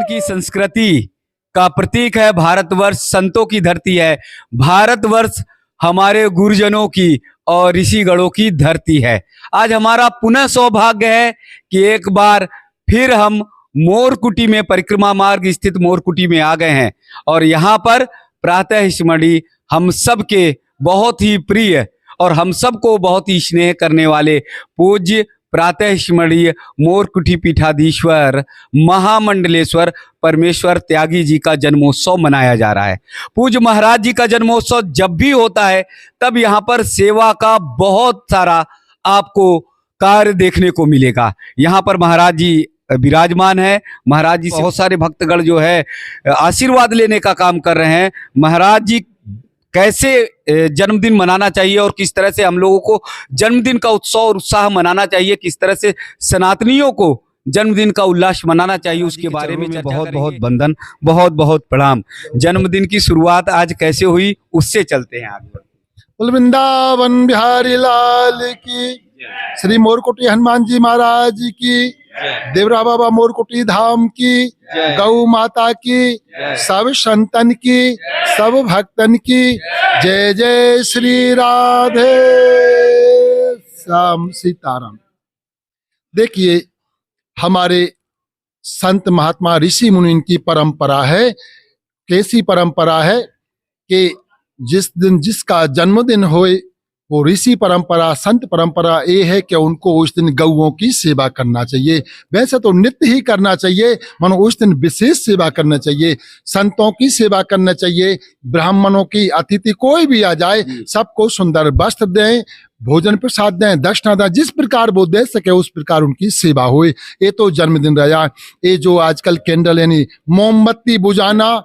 की संस्कृति का प्रतीक है भारतवर्ष, संतों की धरती है भारतवर्ष, हमारे गुरुजनों की और ऋषिगणों की धरती है। आज हमारा पुनः सौभाग्य है कि एक बार फिर हम मोरकुटी में, परिक्रमा मार्ग स्थित मोरकुटी में आ गए हैं और यहाँ पर प्रातः स्मरणीय हम सबके बहुत ही प्रिय और हम सबको बहुत ही स्नेह करने वाले पूज्य प्रातः स्मरणीय मोरकुटी पीठाधीश्वर महामंडलेश्वर परमेश्वर त्यागी जी का जन्मोत्सव मनाया जा रहा है। पूज्य महाराज जी का जन्मोत्सव जब भी होता है तब यहाँ पर सेवा का बहुत सारा आपको कार्य देखने को मिलेगा। यहाँ पर महाराज जी विराजमान है। महाराज जी से बहुत सारे भक्तगण जो है आशीर्वाद लेने का काम कर रहे हैं। महाराज जी कैसे जन्मदिन मनाना चाहिए और किस तरह से हम लोगों को जन्मदिन का उत्सव और उत्साह मनाना चाहिए, किस तरह से सनातनियों को जन्मदिन का उल्लास मनाना चाहिए, उसके बारे में बहुत बहुत वंदन, बहुत बहुत प्रणाम। जन्मदिन की शुरुआत आज कैसे हुई उससे चलते हैं आगे। बोल वृंदावन बिहारी लाल की, श्री मोरकुटी हनुमान जी महाराज की, देवरा बाबा मोरकुटी धाम की, गौ माता की, सब संतन की, सब भक्तन की जय जय श्री राधे श्याम सीताराम। देखिए, हमारे संत महात्मा ऋषि मुनि इनकी परंपरा है। कैसी परंपरा है कि जिस दिन जिसका जन्मदिन होए वो ऋषि परंपरा, संत परंपरा ये है कि उनको उस दिन गौओं की सेवा करना चाहिए। वैसे तो नित्य ही करना चाहिए, मनो उस दिन विशेष सेवा करना चाहिए, संतों की सेवा करना चाहिए, ब्राह्मणों की, अतिथि कोई भी आ जाए सबको सुंदर वस्त्र दें, भोजन प्रसाद दें, दक्षिणा दें, जिस प्रकार वो दे सके उस प्रकार उनकी सेवा होए। ये तो जन्मदिन रहा। ये जो आजकल कैंडल यानी मोमबत्ती बुझाना,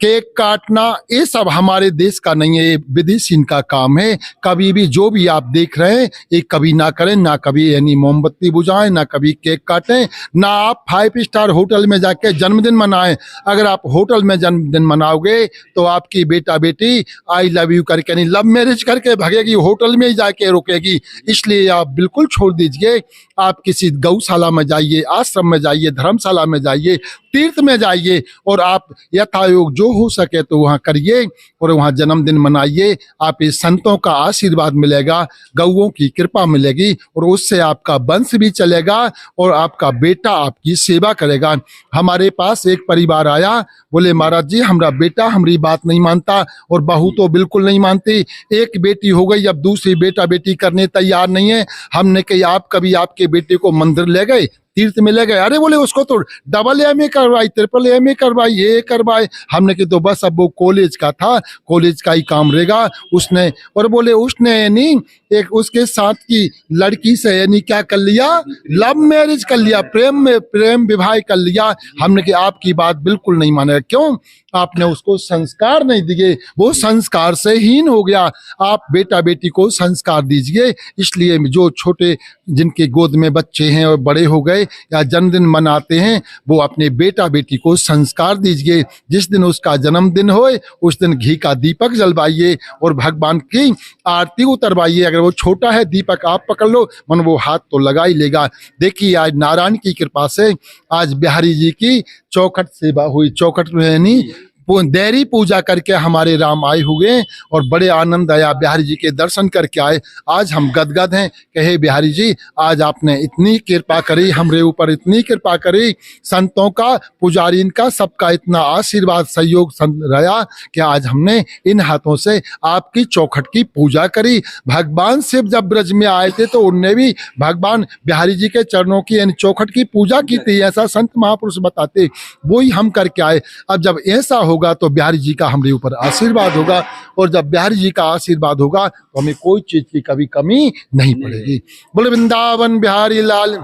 केक काटना, ये सब हमारे देश का नहीं है, ये विदेशी का काम है। कभी भी जो भी आप देख रहे हैं ये कभी ना करें, ना कभी यानी मोमबत्ती बुझाएं, ना कभी केक काटें, ना आप 5 स्टार होटल में जाके जन्मदिन मनाएं। अगर आप होटल में जन्मदिन मनाओगे तो आपकी बेटा बेटी आई लव यू करके नहीं, लव मैरिज करके भगेगी, होटल में ही जाके रुकेगी। इसलिए आप बिल्कुल छोड़ दीजिए। आप किसी गौशाला में जाइए, आश्रम में जाइए, धर्मशाला में जाइए, तीर्थ में जाइए और आप यथायोग जो हो सके तो वहाँ करिए और वहाँ जन्मदिन मनाइए। आप इस संतों का आशीर्वाद मिलेगा, गौओं की कृपा मिलेगी और उससे आपका वंश भी चलेगा और आपका बेटा आपकी सेवा करेगा। हमारे पास एक परिवार आया, बोले महाराज जी हमारा बेटा हमारी बात नहीं मानता और बहू तो बिल्कुल नहीं मानती, एक बेटी हो गई अब दूसरी बेटा बेटी करने तैयार नहीं है। हमने कही आप कभी आपके बेटे को मंदिर ले गए, तीर्थ में ले गए? अरे बोले उसको तो डबल एमए करवाई, ट्रिपल एमए करवाई, ये करवाए। हमने कि तो बस अब वो कॉलेज का था, कॉलेज का ही काम रहेगा उसने। और बोले उसने यानी एक उसके साथ की लड़की से यानी क्या कर लिया, लव मैरिज कर लिया, प्रेम विवाह कर लिया। हमने कि आपकी बात बिल्कुल नहीं माने। क्यों? आपने उसको संस्कार नहीं दिए, वो संस्कार से हीन हो गया। आप बेटा बेटी को संस्कार दीजिए। इसलिए जो छोटे जिनके गोद में बच्चे हैं और बड़े हो गए या जन्मदिन मनाते हैं वो अपने बेटा बेटी को संस्कार दीजिए। जिस दिन उसका जन्मदिन होए उस दिन घी का दीपक जलवाइए और भगवान की आरती उतरवाइए। अगर वो छोटा है दीपक आप पकड़ लो, मन वो हाथ तो लगा ही लेगा। देखिए आज नारायण की कृपा से आज बिहारी जी की चौखट सेवा हुई। चौखट में नहीं देरी पूजा करके हमारे राम आए हुए और बड़े आनंद आया, बिहारी जी के दर्शन करके आए। आज हम गदगद हैं, कहे बिहारी जी आज आपने इतनी कृपा करी हमरे ऊपर, इतनी कृपा करी, संतों का, पुजारी का, सबका इतना आशीर्वाद सहयोग रहा कि आज हमने इन हाथों से आपकी चौखट की पूजा करी। भगवान शिव जब ब्रज में आए थे तो उनने भी भगवान बिहारी जी के चरणों की यानी चौखट की पूजा की थी, ऐसा संत महापुरुष बताते। वो ही हम करके आए। अब जब ऐसा होगा तो बिहारी जी का हमारे ऊपर आशीर्वाद होगा और जब बिहारी जी का आशीर्वाद होगा तो हमें कोई चीज की कभी कमी नहीं पड़ेगी। बोले वृंदावन बिहारी लाल।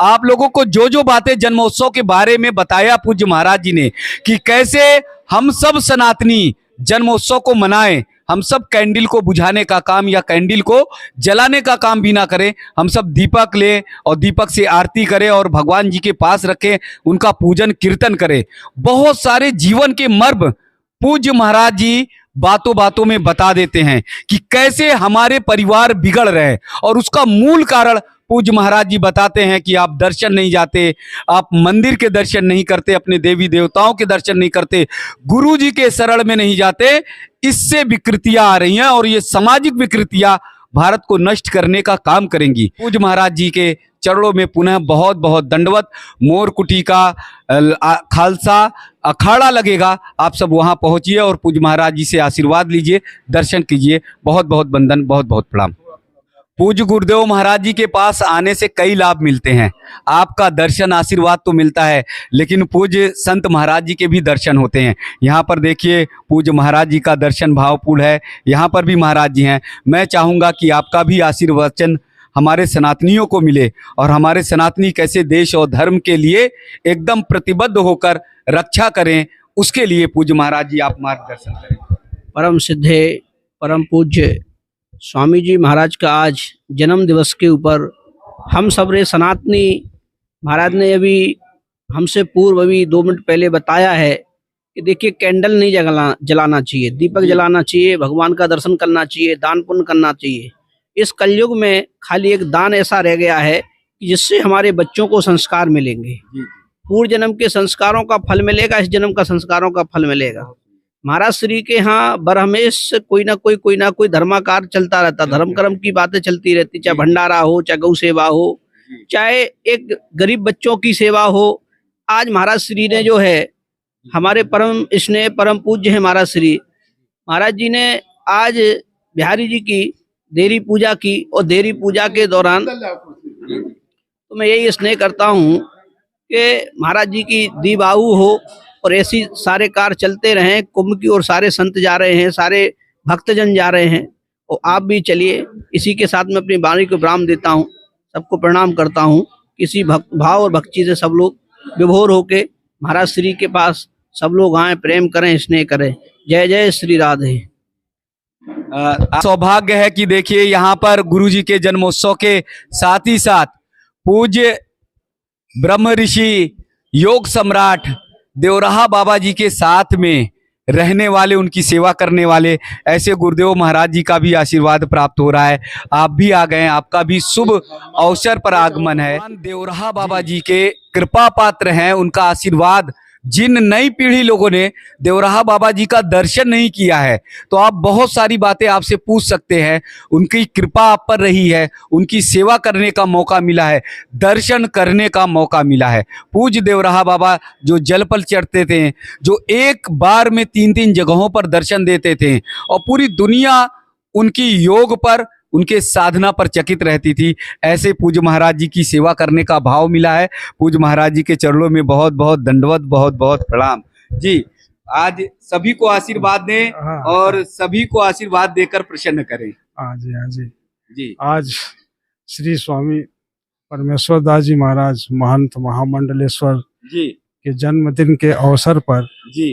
आप लोगों को जो जो बातें जन्मोत्सव के बारे में बताया पूज्य महाराज जी ने कि कैसे हम सब सनातनी जन्मोत्सव को मनाएं, हम सब कैंडल को बुझाने का काम या कैंडल को जलाने का काम भी ना करें, हम सब दीपक लें और दीपक से आरती करें और भगवान जी के पास रखें, उनका पूजन कीर्तन करें। बहुत सारे जीवन के मर्म पूज्य महाराज जी बातों बातों में बता देते हैं कि कैसे हमारे परिवार बिगड़ रहे हैं और उसका मूल कारण पूज्य महाराज जी बताते हैं कि आप दर्शन नहीं जाते, आप मंदिर के दर्शन नहीं करते, अपने देवी देवताओं के दर्शन नहीं करते, गुरु जी के शरण में नहीं जाते, इससे विकृतियां आ रही हैं और ये सामाजिक विकृतियां भारत को नष्ट करने का काम करेंगी। पूज्य महाराज जी के चरणों में पुनः बहुत बहुत दंडवत। मोरकुटी का खालसा अखाड़ा लगेगा, आप सब वहां पहुंचिए और पूज्य महाराज जी से आशीर्वाद लीजिए, दर्शन कीजिए। बहुत बहुत वंदन, बहुत बहुत प्रणाम। पूज्य गुरुदेव महाराज जी के पास आने से कई लाभ मिलते हैं। आपका दर्शन आशीर्वाद तो मिलता है, लेकिन पूज्य संत महाराज जी के भी दर्शन होते हैं। यहाँ पर देखिए पूज्य महाराज जी का दर्शन भावपूर्ण है, यहाँ पर भी महाराज जी हैं। मैं चाहूँगा कि आपका भी आशीर्वचन हमारे सनातनियों को मिले और हमारे सनातनी कैसे देश और धर्म के लिए एकदम प्रतिबद्ध होकर रक्षा करें, उसके लिए पूज्य महाराज जी आप मार्गदर्शन करें। परम सिद्धे परम पूज्य स्वामी जी महाराज का आज जन्म दिवस के ऊपर हम सब रे सनातनी महाराज ने अभी हमसे पूर्व अभी 2 मिनट पहले बताया है कि देखिए कैंडल नहीं जलाना चाहिए, दीपक जलाना चाहिए, भगवान का दर्शन करना चाहिए, दान पुण्य करना चाहिए। इस कलयुग में खाली एक दान ऐसा रह गया है कि जिससे हमारे बच्चों को संस्कार मिलेंगे, पूर्व जन्म के संस्कारों का फल मिलेगा, इस जन्म का संस्कारों का फल मिलेगा। महाराज श्री के यहाँ बरहमेश कोई ना कोई धर्माकार चलता रहता, धर्म कर्म की बातें चलती रहती, चाहे भंडारा हो, चाहे गौ सेवा हो, चाहे एक गरीब बच्चों की सेवा हो। आज महाराज श्री ने जो है हमारे परम स्नेह परम पूज्य है महाराज श्री महाराज जी ने आज बिहारी जी की देरी पूजा की और देरी पूजा के दौरान तो मैं यही स्नेह करता हूँ कि महाराज जी की दीबाऊ हो और ऐसी सारे कार्य चलते रहें। कुंभ की ओर सारे संत जा रहे हैं, सारे भक्तजन जा रहे हैं और आप भी चलिए। इसी के साथ में अपनी वाणी को विराम देता हूँ, सबको प्रणाम करता हूँ। किसी भाव और भक्ति से सब लोग विभोर होके महाराज श्री के पास सब लोग आए, प्रेम करें, स्नेह करें। जय जय श्री राधे। सौभाग्य है कि देखिए यहाँ पर गुरु जी के जन्मोत्सव के साथ ही साथ पूज्य ब्रह्म ऋषि योग सम्राट देवराहा बाबा जी के साथ में रहने वाले, उनकी सेवा करने वाले ऐसे गुरुदेव महाराज जी का भी आशीर्वाद प्राप्त हो रहा है। आप भी आ गए, आपका भी शुभ अवसर पर आगमन है। देवराहा बाबा जी के कृपा पात्र हैं, उनका आशीर्वाद। जिन नई पीढ़ी लोगों ने देवराहा बाबा जी का दर्शन नहीं किया है, तो आप बहुत सारी बातें आपसे पूछ सकते हैं। उनकी कृपा आप पर रही है, उनकी सेवा करने का मौका मिला है, दर्शन करने का मौका मिला है। पूज्य देवराहा बाबा जो जल पर चढ़ते थे, जो एक बार में 3-3 जगहों पर दर्शन देते थे और पूरी दुनिया उनकी योग पर, उनके साधना पर चकित रहती थी, ऐसे पूज्य महाराज जी की सेवा करने का भाव मिला है। पूज्य महाराज जी के चरणों में बहुत बहुत दंडवत, बहुत बहुत प्रणाम जी। आज सभी को आशीर्वाद दें और सभी को आशीर्वाद देकर प्रसन्न करें। हाँ जी, हाँ जी जी। आज श्री स्वामी परमेश्वर दास जी महाराज महंत महामंडलेश्वर जी के जन्मदिन के अवसर पर जी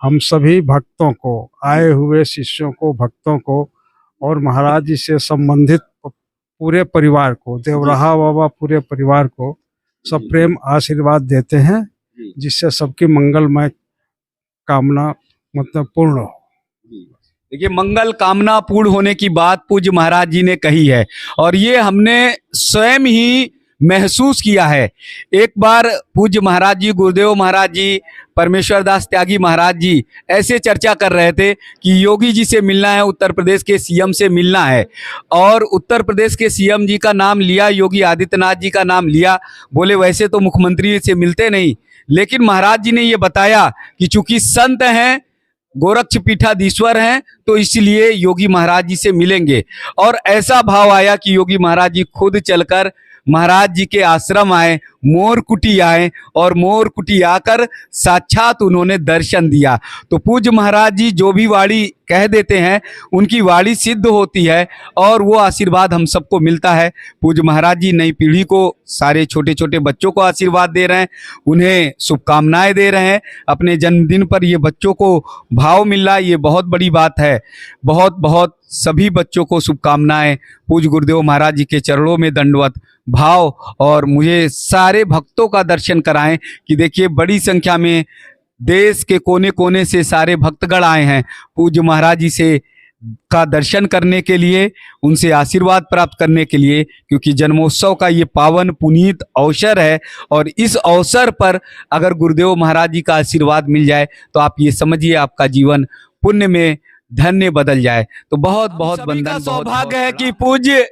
हम सभी भक्तों को, आए हुए शिष्यों को, भक्तों को और महाराज जी से संबंधित पूरे परिवार को, देवराहा बाबा पूरे परिवार को सब प्रेम आशीर्वाद देते हैं, जिससे सबकी मंगलमय कामना मतलब पूर्ण हो। देखिए, मंगल कामना पूर्ण होने की बात पूज्य महाराज जी ने कही है और ये हमने स्वयं ही महसूस किया है। एक बार पूज्य महाराज जी, गुरुदेव महाराज जी, परमेश्वर दास त्यागी महाराज जी ऐसे चर्चा कर रहे थे कि योगी जी से मिलना है, उत्तर प्रदेश के सीएम से मिलना है। और उत्तर प्रदेश के सीएम जी का नाम लिया, योगी आदित्यनाथ जी का नाम लिया। बोले वैसे तो मुख्यमंत्री से मिलते नहीं, लेकिन महाराज जी ने ये बताया कि चूंकि संत हैं, गोरक्ष पीठाधीश्वर हैं, तो इसलिए योगी महाराज जी से मिलेंगे। और ऐसा भाव आया कि योगी महाराज जी खुद चलकर महाराज जी के आश्रम आए, मोरकुटी आए और मोरकुटी आकर साक्षात उन्होंने दर्शन दिया। तो पूज्य महाराज जी जो भी वाणी कह देते हैं, उनकी वाणी सिद्ध होती है और वो आशीर्वाद हम सबको मिलता है। पूज्य महाराज जी नई पीढ़ी को, सारे छोटे छोटे बच्चों को आशीर्वाद दे रहे हैं, उन्हें शुभकामनाएं दे रहे हैं। अपने जन्मदिन पर ये बच्चों को भाव मिल रहा है, ये बहुत बड़ी बात है। बहुत बहुत सभी बच्चों को शुभकामनाएं। पूज्य गुरुदेव महाराज जी के चरणों में दंडवत भाव और मुझे सारे भक्तों का दर्शन कराएं कि देखिए बड़ी संख्या में देश के कोने कोने से सारे भक्तगण आए हैं पूज्य महाराज जी से का दर्शन करने के लिए, उनसे आशीर्वाद प्राप्त करने के लिए, क्योंकि जन्मोत्सव का ये पावन पुनीत अवसर है। और इस अवसर पर अगर गुरुदेव महाराज जी का आशीर्वाद मिल जाए तो आप ये समझिए आपका जीवन पुण्य में धन्य बदल जाए। तो बहुत बहुत वंदन, सौभाग्य है कि पूज्य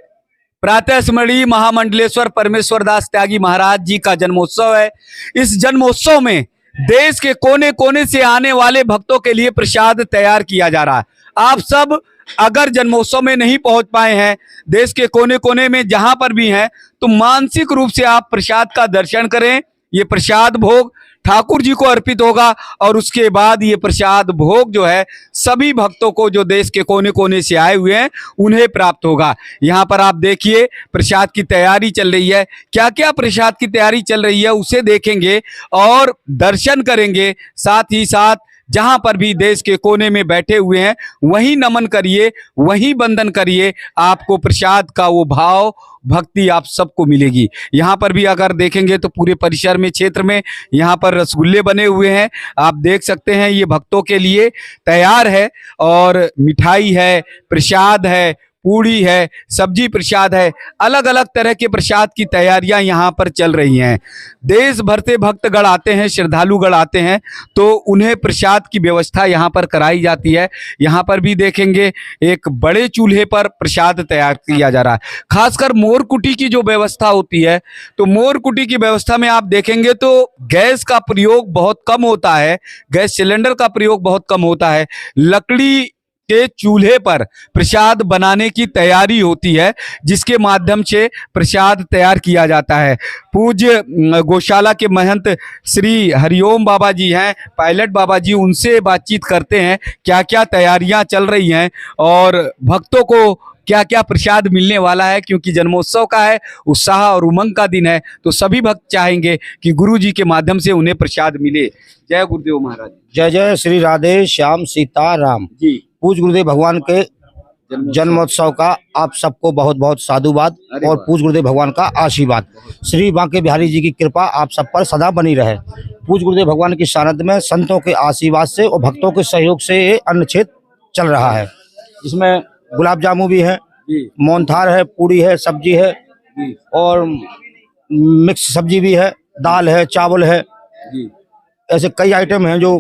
प्रातः स्मरणीय महामंडलेश्वर परमेश्वर दास त्यागी महाराज जी का जन्मोत्सव है। इस जन्मोत्सव में देश के कोने कोने से आने वाले भक्तों के लिए प्रसाद तैयार किया जा रहा है। आप सब अगर जन्मोत्सव में नहीं पहुंच पाए हैं, देश के कोने कोने में जहां पर भी हैं, तो मानसिक रूप से आप प्रसाद का दर्शन करें। ये प्रसाद भोग ठाकुर जी को अर्पित होगा और उसके बाद ये प्रसाद भोग जो है सभी भक्तों को जो देश के कोने कोने से आए हुए हैं उन्हें प्राप्त होगा। यहाँ पर आप देखिए प्रसाद की तैयारी चल रही है। क्या क्या प्रसाद की तैयारी चल रही है उसे देखेंगे और दर्शन करेंगे। साथ ही साथ जहां पर भी देश के कोने में बैठे हुए हैं वहीं नमन करिए, वहीं वंदन करिए। आपको प्रसाद का वो भाव भक्ति आप सबको मिलेगी। यहाँ पर भी अगर देखेंगे तो पूरे परिसर में, क्षेत्र में यहाँ पर रसगुल्ले बने हुए हैं, आप देख सकते हैं। ये भक्तों के लिए तैयार है और मिठाई है, प्रसाद है, पूड़ी है, सब्जी प्रसाद है, अलग अलग तरह के प्रसाद की तैयारियां यहाँ पर चल रही हैं। देश भर से भक्तगण आते हैं, श्रद्धालुगण आते हैं, तो उन्हें प्रसाद की व्यवस्था यहाँ पर कराई जाती है। यहाँ पर भी देखेंगे एक बड़े चूल्हे पर प्रसाद तैयार किया जा रहा है। खासकर मोर कुटी की जो व्यवस्था होती है, तो मोर कुटी की व्यवस्था में आप देखेंगे तो गैस का प्रयोग बहुत कम होता है, गैस सिलेंडर का प्रयोग बहुत कम होता है। लकड़ी के चूल्हे पर प्रसाद बनाने की तैयारी होती है, जिसके माध्यम से प्रसाद तैयार किया जाता है। पूज्य गौशाला के महंत श्री हरिओम बाबा जी हैं, पायलट बाबा जी, उनसे बातचीत करते हैं क्या क्या तैयारियां चल रही हैं और भक्तों को क्या क्या प्रसाद मिलने वाला है। क्योंकि जन्मोत्सव का है, उत्साह और उमंग का दिन है, तो सभी भक्त चाहेंगे कि गुरु जी के माध्यम से उन्हें प्रसाद मिले। जय गुरुदेव महाराज। जय जय श्री राधे श्याम सीता राम जी। पूज गुरुदेव भगवान के जन्मोत्सव का आप सबको बहुत बहुत साधुवाद और पूज गुरुदेव भगवान का आशीर्वाद। श्री बांके बिहारी जी की कृपा आप सब पर सदा बनी रहे। पूज गुरुदेव भगवान की सानिध्य में संतों के आशीर्वाद से और भक्तों के सहयोग से ये अन्नछेद चल रहा है, जिसमें गुलाब जामुन भी है, मोहनथाल है, पूड़ी है, सब्जी है और मिक्स सब्जी भी है, दाल है, चावल है। ऐसे कई आइटम हैं जो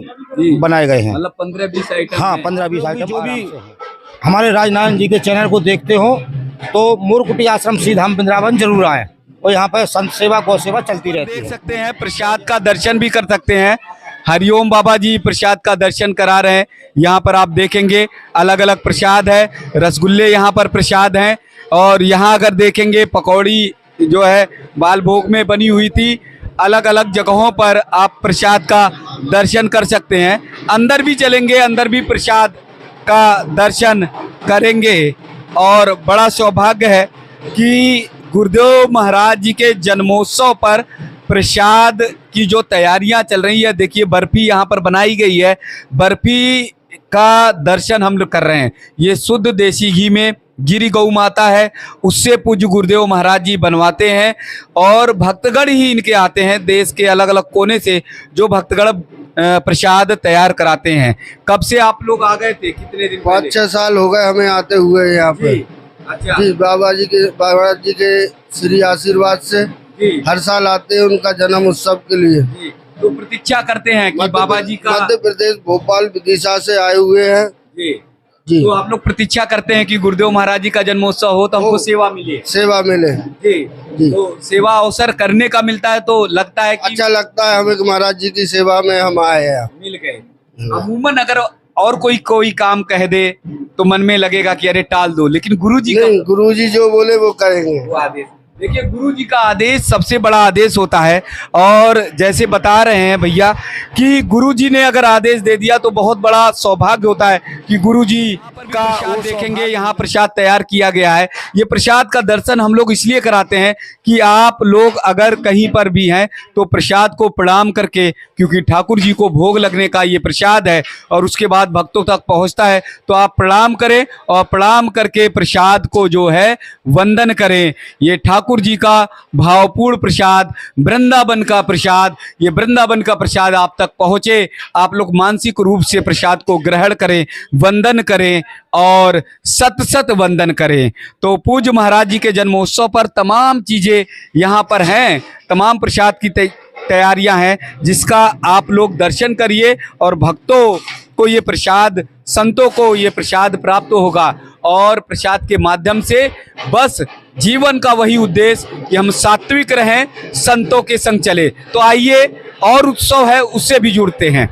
बनाए गए हैं। मतलब 15-20 आइटम। हाँ, 15-20 आइटम। जो भी हमारे राजनारायण जी के चैनल को देखते हो तो मोरकुटी आश्रम श्रीधाम वृंदावन जरूर आए और यहाँ पर संत सेवा गौ सेवा चलती रहती है। देख सकते हैं प्रसाद का दर्शन भी कर सकते हैं। हरिओम बाबा जी प्रसाद का दर्शन करा रहे हैं। यहाँ पर आप देखेंगे अलग अलग प्रसाद है, रसगुल्ले यहाँ पर प्रसाद हैं और यहाँ अगर देखेंगे पकौड़ी जो है बाल भोग में बनी हुई थी। अलग अलग जगहों पर आप प्रसाद का दर्शन कर सकते हैं। अंदर भी चलेंगे, अंदर भी प्रसाद का दर्शन करेंगे और बड़ा सौभाग्य है कि गुरुदेव महाराज जी के जन्मोत्सव पर प्रसाद की जो तैयारियां चल रही है। देखिए बर्फी यहाँ पर बनाई गई है, बर्फी का दर्शन हम लोग कर रहे हैं। ये शुद्ध देसी घी में गिरी गौ माता है, उससे पूज्य गुरुदेव महाराज जी बनवाते हैं और भक्तगण ही इनके आते हैं। देश के अलग अलग कोने से जो भक्तगण प्रसाद तैयार कराते हैं। कब से आप लोग आ गए थे, कितने दिन? 5-6 साल हो गए हमें आते हुए यहाँ पे। अच्छा जी, बाबा जी के श्री आशीर्वाद से हर साल आते हैं उनका जन्म उत्सव के लिए। जी। तो प्रतीक्षा करते हैं कि बाबा जी का। मध्य प्रदेश भोपाल विदिशा से आए हुए हैं। जी जी, तो आप लोग प्रतीक्षा करते हैं कि गुरुदेव महाराज जी का जन्मोत्सव हो तो हमको सेवा मिले। सेवा मिले जी। जी। तो सेवा अवसर करने का मिलता है तो लगता है कि अच्छा लगता है हमें कि महाराज जी की सेवा में हम आए हैं। मिल गए। अमूमन अगर और कोई काम कह दे तो मन में लगेगा कि अरे टाल दो, लेकिन गुरु जी नहीं, गुरु जी जो बोले वो करेंगे। वो आदेश, देखिए गुरु जी का आदेश सबसे बड़ा आदेश होता है। और जैसे बता रहे हैं भैया कि गुरु जी ने अगर आदेश दे दिया तो बहुत बड़ा सौभाग्य होता है कि गुरु जी का वो देखेंगे। यहाँ प्रसाद तैयार किया गया है। ये प्रसाद का दर्शन हम लोग इसलिए कराते हैं कि आप लोग अगर कहीं पर भी हैं तो प्रसाद को प्रणाम करके, क्योंकि ठाकुर जी को भोग लगने का ये प्रसाद है और उसके बाद भक्तों तक पहुँचता है, तो आप प्रणाम करें और प्रणाम करके प्रसाद को जो है वंदन करें। ये ठाकुर ठाकुर जी का भावपूर्ण प्रसाद, वृंदावन का प्रसाद, ये वृंदावन का प्रसाद आप तक पहुँचे। आप लोग मानसिक रूप से प्रसाद को ग्रहण करें, वंदन करें और सत सत वंदन करें। तो पूज्य महाराज जी के जन्मोत्सव पर तमाम चीज़ें यहाँ पर हैं, तमाम प्रसाद की तैयारियां हैं, जिसका आप लोग दर्शन करिए और भक्तों को ये प्रसाद, संतों को ये प्रसाद प्राप्त होगा। और प्रसाद के माध्यम से बस जीवन का वही उद्देश्य कि हम सात्विक रहें, संतों के संग चले। तो आइए, और उत्सव है उससे भी जुड़ते हैं।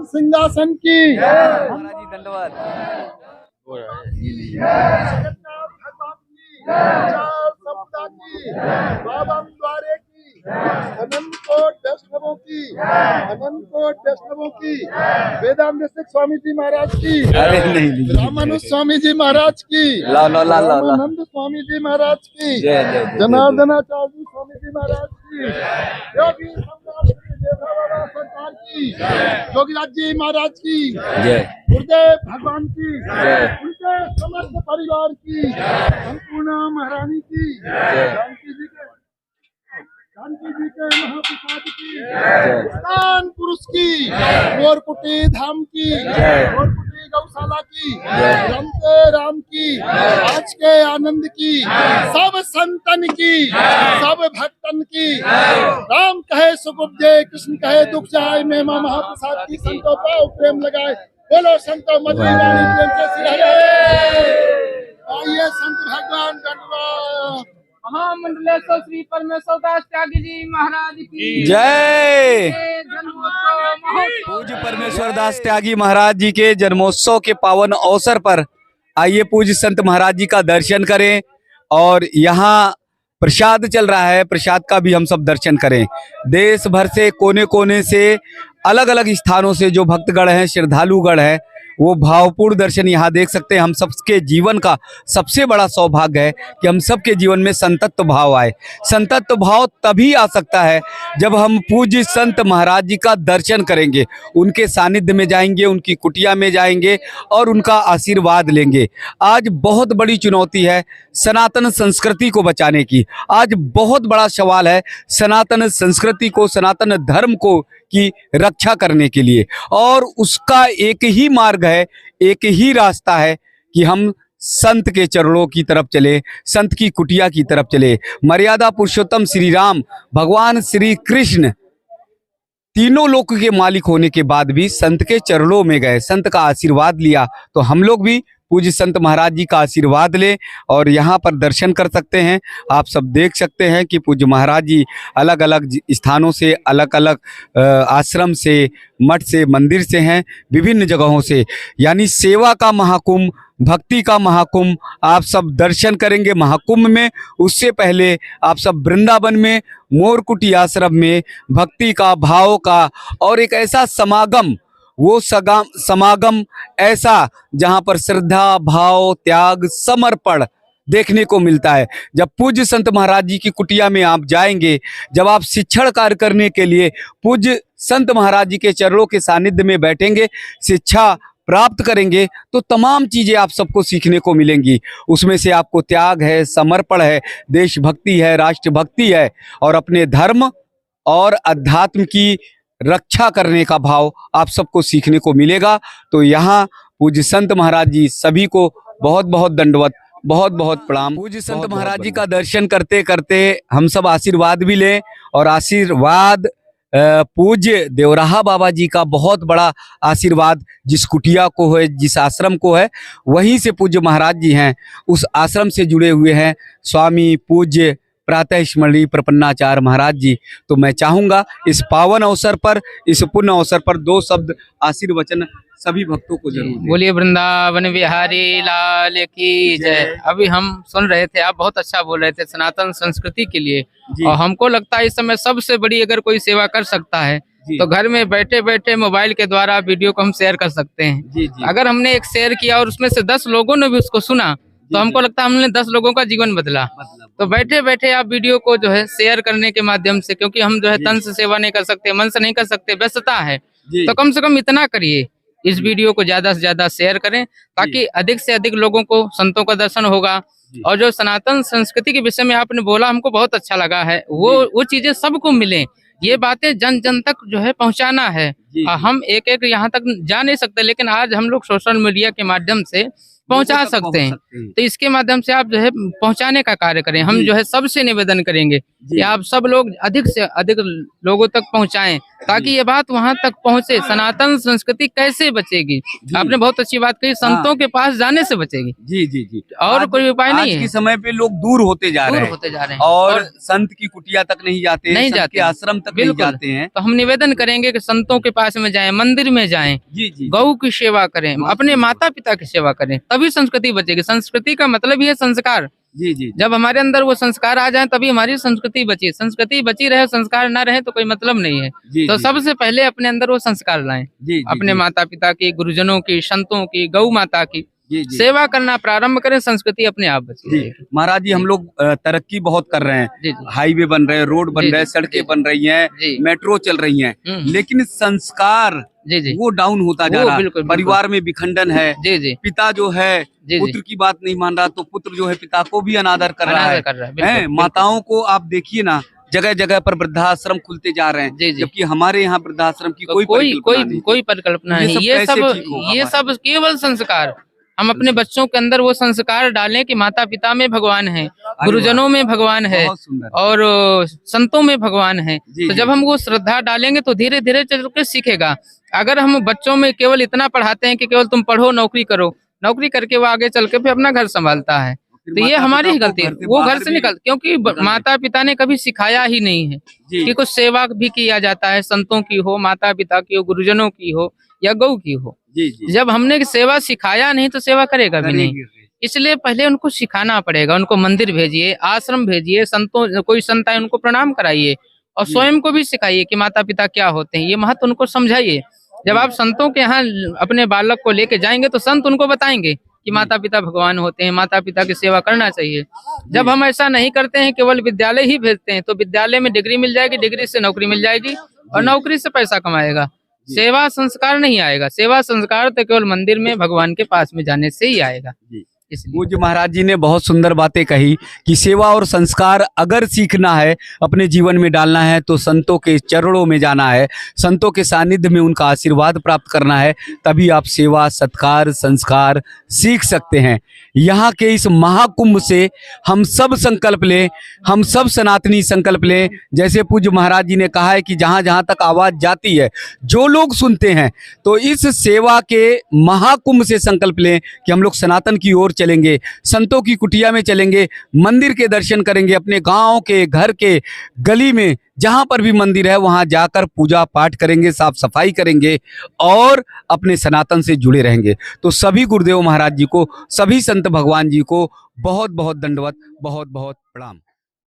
सिंहासन की महाराज जी धन्यवाद। बाबम द्वारे की अनंत कोट वैष्णवों की, अनंत कोट वैष्णवों की, वेदांत स्वामी जी महाराज की, अरे नहीं रामानुज स्वामी जी महाराज की, ला ला ला ला ला। रामानंद स्वामी जी महाराज की, जय जय जय। जनार्दनाचार्य स्वामी जी महाराज की, योगी सम्राट श्री देवा बाबा सरकार की, योगीराज जी महाराज की, जय गुरुदेव भगवान की, जय। उनके समस्त परिवार की, संपूर्ण महारानी की, जानकी जी के महाप्रसाद की, स्थान पुरुष की, मोरकुटी धाम की, मोरकुटी गौशाला की, रमते राम की, आज के आनंद की, सब संतन की, सब भक्तन की। राम कहे सुख उपजे, कृष्ण कहे दुख जाए, में मां महाप्रसाद की संतों पर प्रेम लगाए। बोलो संतो मधुरी वाणी प्रेम के सिर हरे। आइए संत भगवान धन्यवाद। महामंडलेश्वर श्री परमेश्वर दास त्यागी जी महाराज की जय। जन्मोत्सव महोत्सव। पूज्य परमेश्वर दास त्यागी महाराज जी के जन्मोत्सव के पावन अवसर पर आइए पूज्य संत महाराज जी का दर्शन करें और यहाँ प्रसाद चल रहा है, प्रसाद का भी हम सब दर्शन करें। देश भर से, कोने कोने से, अलग अलग स्थानों से जो भक्तगण हैं, श्रद्धालुगण हैं, वो भावपूर्ण दर्शन यहाँ देख सकते हैं। हम सबके जीवन का सबसे बड़ा सौभाग्य है कि हम सबके जीवन में संतत्व भाव आए। संतत्व भाव तभी आ सकता है जब हम पूज्य संत महाराज जी का दर्शन करेंगे, उनके सानिध्य में जाएंगे, उनकी कुटिया में जाएंगे और उनका आशीर्वाद लेंगे। आज बहुत बड़ी चुनौती है सनातन संस्कृति को बचाने की। आज बहुत बड़ा सवाल है सनातन संस्कृति को, सनातन धर्म को की रक्षा करने के लिए, और उसका एक ही मार्ग है, एक ही रास्ता है कि हम संत के चरणों की तरफ चले, संत की कुटिया की तरफ चले। मर्यादा पुरुषोत्तम श्री राम भगवान श्री कृष्ण तीनों लोक के मालिक होने के बाद भी संत के चरणों में गए, संत का आशीर्वाद लिया। तो हम लोग भी पूज्य संत महाराज जी का आशीर्वाद लें और यहाँ पर दर्शन कर सकते हैं। आप सब देख सकते हैं कि पूज्य महाराज जी अलग अलग स्थानों से, अलग अलग आश्रम से, मठ से, मंदिर से हैं, विभिन्न जगहों से। यानी सेवा का महाकुंभ, भक्ति का महाकुंभ आप सब दर्शन करेंगे महाकुंभ में। उससे पहले आप सब वृंदावन में, मोरकुटी आश्रम में भक्ति का, भाव का और एक ऐसा समागम, वो समागम ऐसा जहाँ पर श्रद्धा, भाव, त्याग, समर्पण देखने को मिलता है। जब पूज्य संत महाराज जी की कुटिया में आप जाएंगे, जब आप शिक्षण कार्य करने के लिए पूज्य संत महाराज जी के चरणों के सानिध्य में बैठेंगे, शिक्षा प्राप्त करेंगे, तो तमाम चीज़ें आप सबको सीखने को मिलेंगी। उसमें से आपको त्याग है, समर्पण है, देशभक्ति है, राष्ट्रभक्ति है और अपने धर्म और अध्यात्म की रक्षा करने का भाव आप सबको सीखने को मिलेगा। तो यहाँ पूज्य संत महाराज जी सभी को बहुत बहुत दंडवत, बहुत बहुत प्रणाम। पूज्य संत महाराज जी का दर्शन करते करते हम सब आशीर्वाद भी लें और आशीर्वाद पूज्य देवराहा बाबा जी का बहुत बड़ा आशीर्वाद जिस कुटिया को है, जिस आश्रम को है, वहीं से पूज्य महाराज जी हैं, उस आश्रम से जुड़े हुए हैं स्वामी पूज्य प्रातः स्मरणीय प्रपन्नाचार्य महाराज जी। तो मैं चाहूँगा इस पावन अवसर पर, इस पुण्य अवसर पर दो शब्द आशीर्वचन सभी भक्तों को जरूर दें। बोलिए वृंदावन बिहारी लाल की जय। अभी हम सुन रहे थे, आप बहुत अच्छा बोल रहे थे सनातन संस्कृति के लिए, जी। और हमको लगता है इस समय सबसे बड़ी अगर कोई सेवा कर सकता है जी। तो घर में बैठे बैठे मोबाइल के द्वारा वीडियो को हम शेयर कर सकते हैं। जी जी अगर हमने एक शेयर किया और उसमें से 10 लोगों ने भी उसको सुना तो हमको लगता है हमने 10 लोगों का जीवन बदला। मतलब तो बैठे बैठे आप वीडियो को जो है शेयर करने के माध्यम से, क्योंकि हम जो है जी। तन से सेवा नहीं कर सकते, मन से नहीं कर सकते, व्यस्तता है, जी तो कम से कम इतना करिए, इस वीडियो को ज्यादा से ज्यादा शेयर करें ताकि अधिक से अधिक लोगों को संतों का दर्शन होगा। जी। और जो सनातन संस्कृति के विषय में आपने बोला हमको बहुत अच्छा लगा है, वो चीजें सबको मिले, ये बातें जन जन तक जो है पहुंचाना है। जी। हम एक एक यहाँ तक जा नहीं सकते, लेकिन आज हम लोग सोशल मीडिया के माध्यम से पहुंचा लोगों तक सकते हैं। हैं। तो इसके माध्यम से आप जो है पहुंचाने का कार्य करें। हम जी। जो है सबसे निवेदन करेंगे जी। कि आप सब लोग अधिक से अधिक लोगों तक पहुंचाएं ताकि ये बात वहां तक पहुंचे, सनातन संस्कृति कैसे बचेगी। आपने बहुत अच्छी बात कही, संतों के पास जाने से बचेगी, जी जी जी और आज- कोई उपाय नहीं आज है। के समय पे लोग दूर होते जा दूर रहे हैं होते जा रहे हैं और संत की कुटिया तक नहीं जाते हैं, नहीं संत जाते के हैं। आश्रम तक नहीं बिल्कुल। जाते हैं। तो हम निवेदन करेंगे कि संतों के पास में जाएं, मंदिर में जाएं, जी जी गौ की सेवा करें, बहुत अपने सुंदर। माता पिता की सेवा करें, तभी संस्कृति बचेगी। संस्कृति का मतलब ही है संस्कार। जी जी जब हमारे अंदर वो संस्कार आ जाए तभी हमारी संस्कृति बची। संस्कृति बची रहे, संस्कार ना रहे तो कोई मतलब नहीं है। जी तो जी, सबसे पहले अपने अंदर वो संस्कार लाएं, जी जी अपने जी, माता पिता की, गुरुजनों की, संतों की, गौ माता की जी जी सेवा करना प्रारंभ करें, संस्कृति अपने आप बची जी रहेगी। महाराज जी, हम लोग तरक्की बहुत कर रहे हैं, जी जी हाईवे बन रहे हैं, रोड बन जी, रहे हैं, जी, सड़कें जी, बन रही हैं, जी। मेट्रो चल रही हैं, लेकिन संस्कार जी जी वो डाउन होता जा वो रहा है। बिल्कुल, बिल्कुल। परिवार में विखंडन है, जी जी पिता जो है जी। पुत्र की बात नहीं मान रहा तो पुत्र जो है पिता को भी अनादर कर रहा अनादर है। कर रहा है, बिल्कुल, हैं, बिल्कुल। माताओं को आप देखिए ना, जगह जगह पर वृद्धाश्रम खुलते जा रहे हैं, जी, जी। जबकि हमारे यहाँ वृद्धाश्रम की तो कोई परिकल्पना नहीं। कोई परिकल्पना ये नहीं। सब ये कैसे सब ठीक होगा ये हमारे? सब केवल संस्कार। हम अपने बच्चों के अंदर वो संस्कार डालें कि माता पिता में भगवान है, गुरुजनों में भगवान है, बहुत सुंदर। और संतों में भगवान है। जी, तो जी। जब हम वो श्रद्धा डालेंगे तो धीरे धीरे चल के सीखेगा। अगर हम बच्चों में केवल इतना पढ़ाते हैं कि केवल तुम पढ़ो, नौकरी करो, नौकरी करके वो आगे चल के फिर अपना घर संभालता है, फिर तो ये माता हमारी ही पिता को गलती है। घर से वो घर बाहर से भी निकल, क्योंकि निकलते। माता पिता ने कभी सिखाया ही नहीं है जी कि कुछ सेवा भी किया जाता है, संतों की हो, माता पिता की हो, गुरुजनों की हो या गौ की हो। जी जी जब हमने सेवा सिखाया नहीं तो सेवा करेगा भी नहीं। करेंगे। इसलिए पहले उनको सिखाना पड़ेगा। उनको मंदिर भेजिए, आश्रम भेजिए, संतों कोई संत है उनको प्रणाम कराइए, और स्वयं को भी सिखाइए कि माता पिता क्या होते हैं, ये महत्व उनको समझाइए। जब आप संतों के यहाँ अपने बालक को लेके जाएंगे तो संत उनको बताएंगे कि माता पिता भगवान होते हैं, माता पिता की सेवा करना चाहिए। जब हम ऐसा नहीं करते हैं, केवल विद्यालय ही भेजते हैं, तो विद्यालय में डिग्री मिल जाएगी, डिग्री से नौकरी मिल जाएगी, और नौकरी से पैसा कमाएगा। सेवा संस्कार नहीं आएगा। सेवा संस्कार तो केवल मंदिर में भगवान के पास में जाने से ही आएगा। जी। इसलिए पूज्य महाराज जी ने बहुत सुंदर बातें कही कि सेवा और संस्कार अगर सीखना है, अपने जीवन में डालना है, तो संतों के चरणों में जाना है, संतों के सानिध्य में उनका आशीर्वाद प्राप्त करना है, तभी आप सेवा, सत्कार, संस्कार सीख सकते हैं। यहाँ के इस महाकुंभ से हम सब संकल्प लें, हम सब सनातनी संकल्प लें। जैसे पूज्य महाराज जी ने कहा है कि जहाँ जहाँ तक आवाज़ जाती है, जो लोग सुनते हैं, तो इस सेवा के महाकुंभ से संकल्प लें कि हम लोग सनातन की ओर चलेंगे, संतों की कुटिया में चलेंगे, मंदिर के दर्शन करेंगे, अपने गांव के, घर के, गली में जहां पर भी मंदिर है वहां जाकर पूजा पाठ करेंगे, साफ सफाई करेंगे और अपने सनातन से जुड़े रहेंगे। तो सभी गुरुदेव महाराज जी को, सभी संत भगवान जी को बहुत बहुत दंडवत, बहुत बहुत प्रणाम।